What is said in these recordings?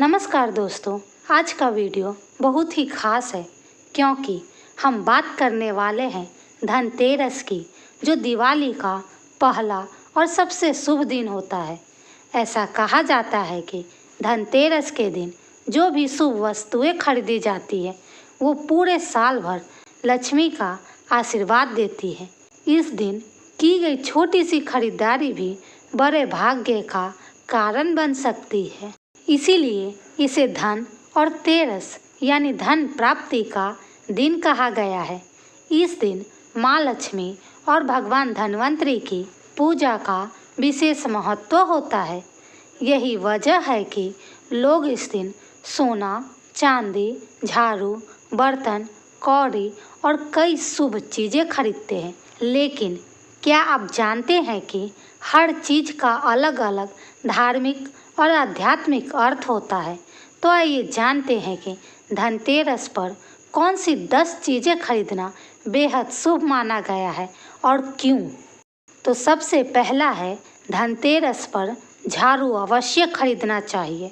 नमस्कार दोस्तों, आज का वीडियो बहुत ही खास है क्योंकि हम बात करने वाले हैं धनतेरस की, जो दिवाली का पहला और सबसे शुभ दिन होता है। ऐसा कहा जाता है कि धनतेरस के दिन जो भी शुभ वस्तुएं खरीदी जाती है वो पूरे साल भर लक्ष्मी का आशीर्वाद देती है। इस दिन की गई छोटी सी खरीदारी भी बड़े भाग्य का कारण बन सकती है। इसीलिए इसे धन और तेरस यानी धन प्राप्ति का दिन कहा गया है। इस दिन माँ लक्ष्मी और भगवान धन्वंतरी की पूजा का विशेष महत्व होता है। यही वजह है कि लोग इस दिन सोना, चांदी, झाड़ू, बर्तन, कौड़ी और कई शुभ चीज़ें खरीदते हैं। लेकिन क्या आप जानते हैं कि हर चीज़ का अलग अलग धार्मिक और आध्यात्मिक अर्थ होता है? तो आइए जानते हैं कि धनतेरस पर कौन सी 10 चीज़ें खरीदना बेहद शुभ माना गया है और क्यों। तो सबसे पहला है, धनतेरस पर झाड़ू अवश्य खरीदना चाहिए।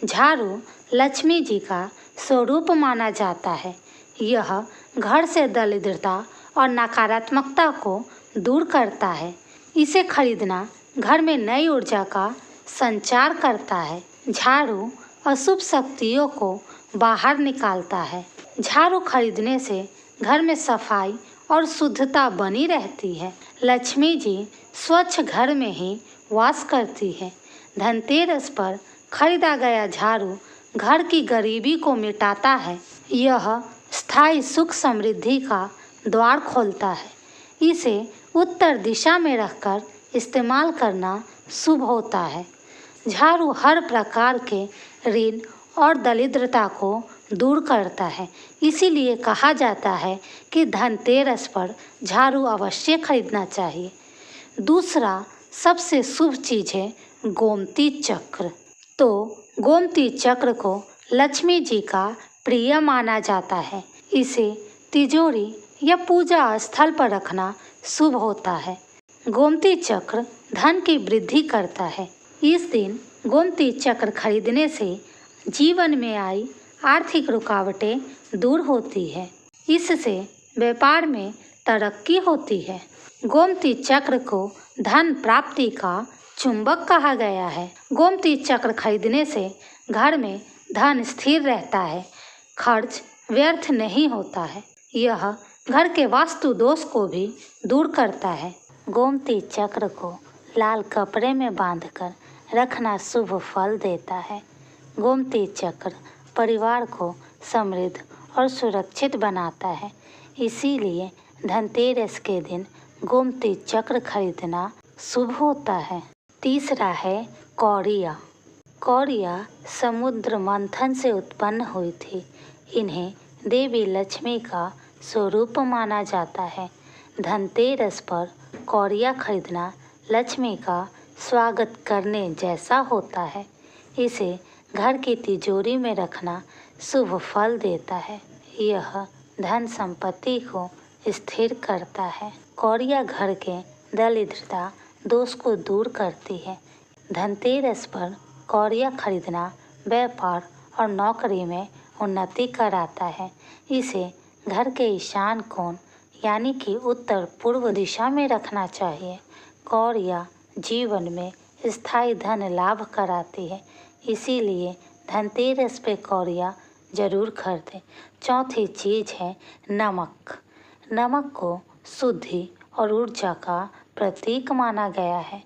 झाड़ू लक्ष्मी जी का स्वरूप माना जाता है। यह घर से दरिद्रता और नकारात्मकता को दूर करता है। इसे खरीदना घर में नई ऊर्जा का संचार करता है। झाड़ू अशुभ शक्तियों को बाहर निकालता है। झाड़ू खरीदने से घर में सफाई और शुद्धता बनी रहती है। लक्ष्मी जी स्वच्छ घर में ही वास करती है। धनतेरस पर खरीदा गया झाड़ू घर की गरीबी को मिटाता है। यह स्थायी सुख समृद्धि का द्वार खोलता है। इसे उत्तर दिशा में रखकर इस्तेमाल करना शुभ होता है। झाड़ू हर प्रकार के ऋण और दरिद्रता को दूर करता है। इसीलिए कहा जाता है कि धनतेरस पर झाड़ू अवश्य खरीदना चाहिए। दूसरा सबसे शुभ चीज़ है गोमती चक्र। तो गोमती चक्र को लक्ष्मी जी का प्रिय माना जाता है। इसे तिजोरी या पूजा स्थल पर रखना शुभ होता है। गोमती चक्र धन की वृद्धि करता है। इस दिन गोमती चक्र खरीदने से जीवन में आई आर्थिक रुकावटें दूर होती है। इससे व्यापार में तरक्की होती है। गोमती चक्र को धन प्राप्ति का चुंबक कहा गया है। गोमती चक्र खरीदने से घर में धन स्थिर रहता है, खर्च व्यर्थ नहीं होता है। यह घर के वास्तु दोष को भी दूर करता है। गोमती चक्र को लाल कपड़े में बांधकर रखना शुभ फल देता है। गोमती चक्र परिवार को समृद्ध और सुरक्षित बनाता है। इसीलिए धनतेरस के दिन गोमती चक्र खरीदना शुभ होता है। तीसरा है कौड़ियाँ। कौड़ियाँ समुद्र मंथन से उत्पन्न हुई थी। इन्हें देवी लक्ष्मी का स्वरूप माना जाता है। धनतेरस पर कौड़ियाँ खरीदना लक्ष्मी का स्वागत करने जैसा होता है। इसे घर की तिजोरी में रखना शुभ फल देता है। यह धन संपत्ति को स्थिर करता है। कौड़ियाँ घर के दरिद्रता दोष को दूर करती है। धनतेरस पर कौड़ियाँ खरीदना व्यापार और नौकरी में उन्नति कराता है। इसे घर के ईशान कोण यानी कि उत्तर पूर्व दिशा में रखना चाहिए। कौड़ियाँ जीवन में स्थायी धन लाभ कराती है। इसीलिए धनतेरस पे कौड़ियाँ जरूर खरीदें। चौथी चीज़ है नमक। नमक को शुद्धि और ऊर्जा का प्रतीक माना गया है।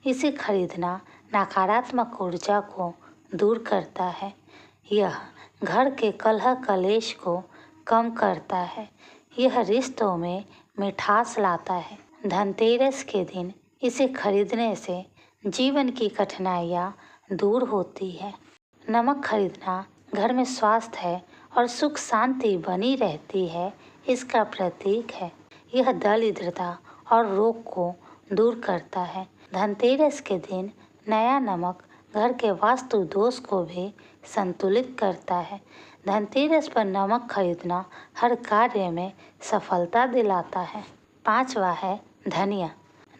इसे खरीदना नकारात्मक ऊर्जा को दूर करता है। यह घर के कलह कलेश को कम करता है। यह रिश्तों में मिठास लाता है। धनतेरस के दिन इसे खरीदने से जीवन की कठिनाइयाँ दूर होती है। नमक खरीदना घर में स्वास्थ्य और सुख शांति बनी रहती है, इसका प्रतीक है। यह दरिद्रता और रोग को दूर करता है। धनतेरस के दिन नया नमक घर के वास्तु दोष को भी संतुलित करता है। धनतेरस पर नमक खरीदना हर कार्य में सफलता दिलाता है। पांचवा है धनिया।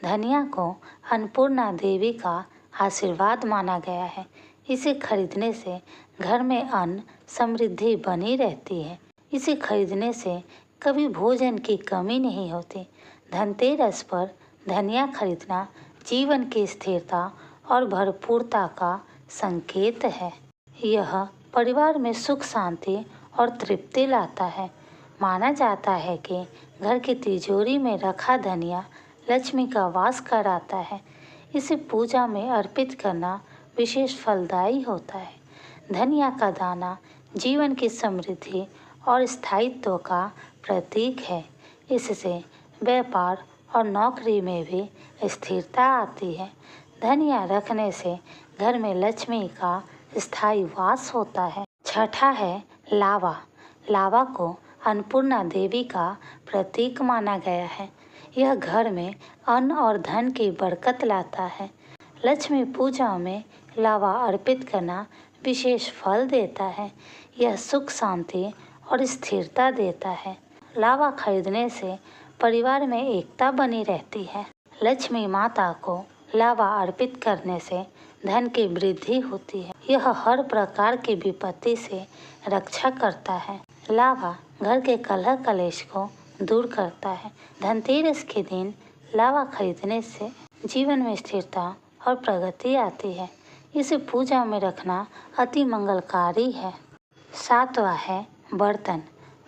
धनिया को अन्नपूर्णा देवी का आशीर्वाद माना गया है। इसे खरीदने से घर में अन्न समृद्धि बनी रहती है। इसे खरीदने से कभी भोजन की कमी नहीं होती। धनतेरस पर धनिया खरीदना जीवन की स्थिरता और भरपूरता का संकेत है। यह परिवार में सुख शांति और तृप्ति लाता है। माना जाता है कि घर की तिजोरी में रखा धनिया लक्ष्मी का वास कराता है। इसे पूजा में अर्पित करना विशेष फलदायी होता है। धनिया का दाना जीवन की समृद्धि और स्थायित्व का प्रतीक है। इससे व्यापार और नौकरी में भी स्थिरता आती है। धनिया रखने से घर में लक्ष्मी का स्थायी वास होता है। छठा है लावा। लावा को अन्नपूर्णा देवी का प्रतीक माना गया है। यह घर में अन्न और धन की बरकत लाता है। लक्ष्मी पूजा में लावा अर्पित करना विशेष फल देता है। यह सुख शांति और स्थिरता देता है। लावा खरीदने से परिवार में एकता बनी रहती है। लक्ष्मी माता को लावा अर्पित करने से धन की वृद्धि होती है। यह हर प्रकार की विपत्ति से रक्षा करता है। लावा घर के कलह कलेश को दूर करता है। धनतेरस के दिन लावा खरीदने से जीवन में स्थिरता और प्रगति आती है। इसे पूजा में रखना अति मंगलकारी है। सातवां है बर्तन।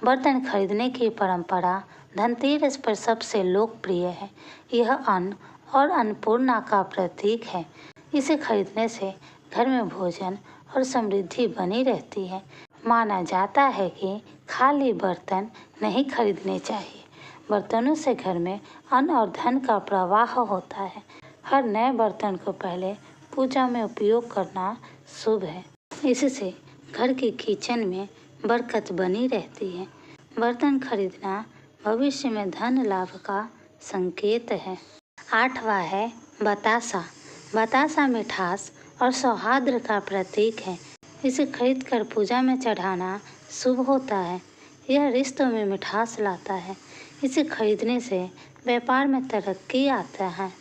बर्तन खरीदने की परंपरा धनतेरस पर सबसे लोकप्रिय है। यह अन्न और अन्नपूर्णा का प्रतीक है। इसे खरीदने से घर में भोजन और समृद्धि बनी रहती है। माना जाता है कि खाली बर्तन नहीं खरीदने चाहिए। बर्तनों से घर में अन्न और धन का प्रवाह होता है। हर नए बर्तन को पहले पूजा में उपयोग करना शुभ है। इससे घर के किचन में बरकत बनी रहती है। बर्तन खरीदना भविष्य में धन लाभ का संकेत है। आठवां है बतासा। बतासा मिठास और सौहार्द का प्रतीक है। इसे खरीदकर पूजा में चढ़ाना शुभ होता है। यह रिश्तों में मिठास लाता है। इसे खरीदने से व्यापार में तरक्की आता है।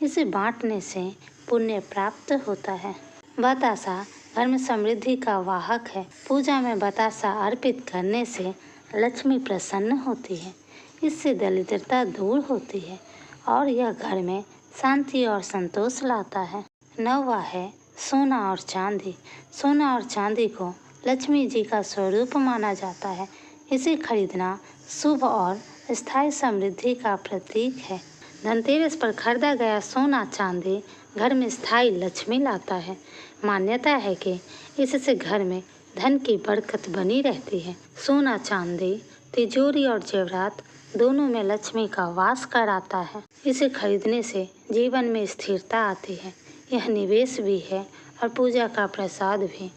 इसे बांटने से पुण्य प्राप्त होता है। बतासा घर में समृद्धि का वाहक है। पूजा में बतासा अर्पित करने से लक्ष्मी प्रसन्न होती है। इससे दरिद्रता दूर होती है और यह घर में शांति और संतोष लाता है। नौवां है सोना और चांदी। सोना और चांदी को लक्ष्मी जी का स्वरूप माना जाता है। इसे खरीदना शुभ और स्थायी समृद्धि का प्रतीक है। धनतेरस पर खरीदा गया सोना चांदी घर में स्थायी लक्ष्मी लाता है। मान्यता है कि इससे घर में धन की बरकत बनी रहती है। सोना चांदी तिजोरी और जेवरात दोनों में लक्ष्मी का वास कराता है। इसे खरीदने से जीवन में स्थिरता आती है। यह निवेश भी है और पूजा का प्रसाद भी।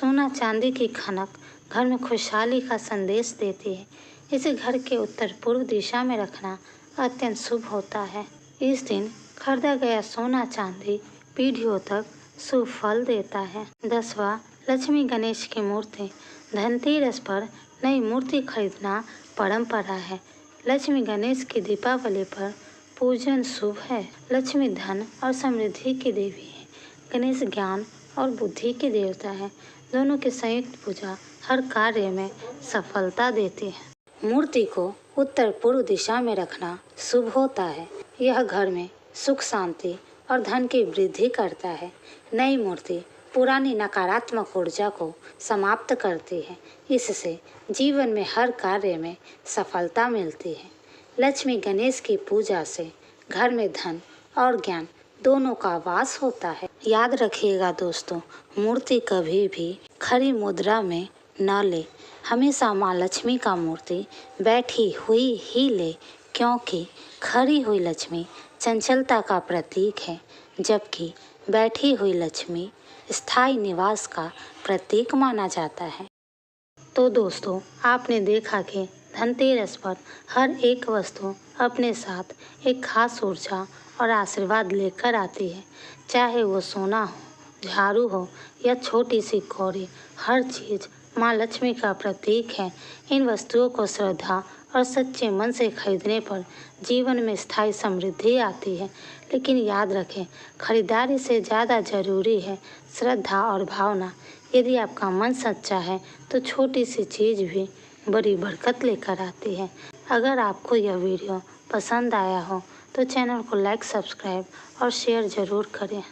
सोना चांदी की खनक घर में खुशहाली का संदेश देती है। इसे घर के उत्तर पूर्व दिशा में रखना अत्यंत शुभ होता है। इस दिन खरीदा गया सोना चांदी पीढ़ियों तक शुभ फल देता है। 10वां लक्ष्मी गणेश की मूर्ति। धनतेरस पर नई मूर्ति खरीदना परंपरा है। लक्ष्मी गणेश की दीपावली पर पूजन शुभ है। लक्ष्मी धन और समृद्धि की देवी है। गणेश ज्ञान और बुद्धि के देवता है। दोनों की संयुक्त पूजा हर कार्य में सफलता देती है। मूर्ति को उत्तर पूर्व दिशा में रखना शुभ होता है। यह घर में सुख शांति और धन की वृद्धि करता है। नई मूर्ति पुरानी नकारात्मक ऊर्जा को समाप्त करती है। इससे जीवन में हर कार्य में सफलता मिलती है। लक्ष्मी गणेश की पूजा से घर में धन और ज्ञान दोनों का वास होता है। याद रखिएगा दोस्तों, मूर्ति कभी भी खरी मुद्रा में न ले। हमेशा माँ लक्ष्मी का मूर्ति बैठी हुई ही ले, क्योंकि खरी हुई लक्ष्मी चंचलता का प्रतीक है, जबकि बैठी हुई लक्ष्मी स्थायी निवास का प्रतीक माना जाता है। तो दोस्तों, आपने देखा कि धनतेरस पर हर एक वस्तु अपने साथ एक खास ऊर्जा और आशीर्वाद लेकर आती है। चाहे वो सोना हो, झाड़ू हो या छोटी सी कौड़ी, हर चीज़ माँ लक्ष्मी का प्रतीक है। इन वस्तुओं को श्रद्धा और सच्चे मन से खरीदने पर जीवन में स्थायी समृद्धि आती है। लेकिन याद रखें, खरीदारी से ज़्यादा ज़रूरी है श्रद्धा और भावना। यदि आपका मन सच्चा है तो छोटी सी चीज़ भी बड़ी बरकत लेकर आती है। अगर आपको यह वीडियो पसंद आया हो तो चैनल को लाइक, सब्सक्राइब और शेयर ज़रूर करें।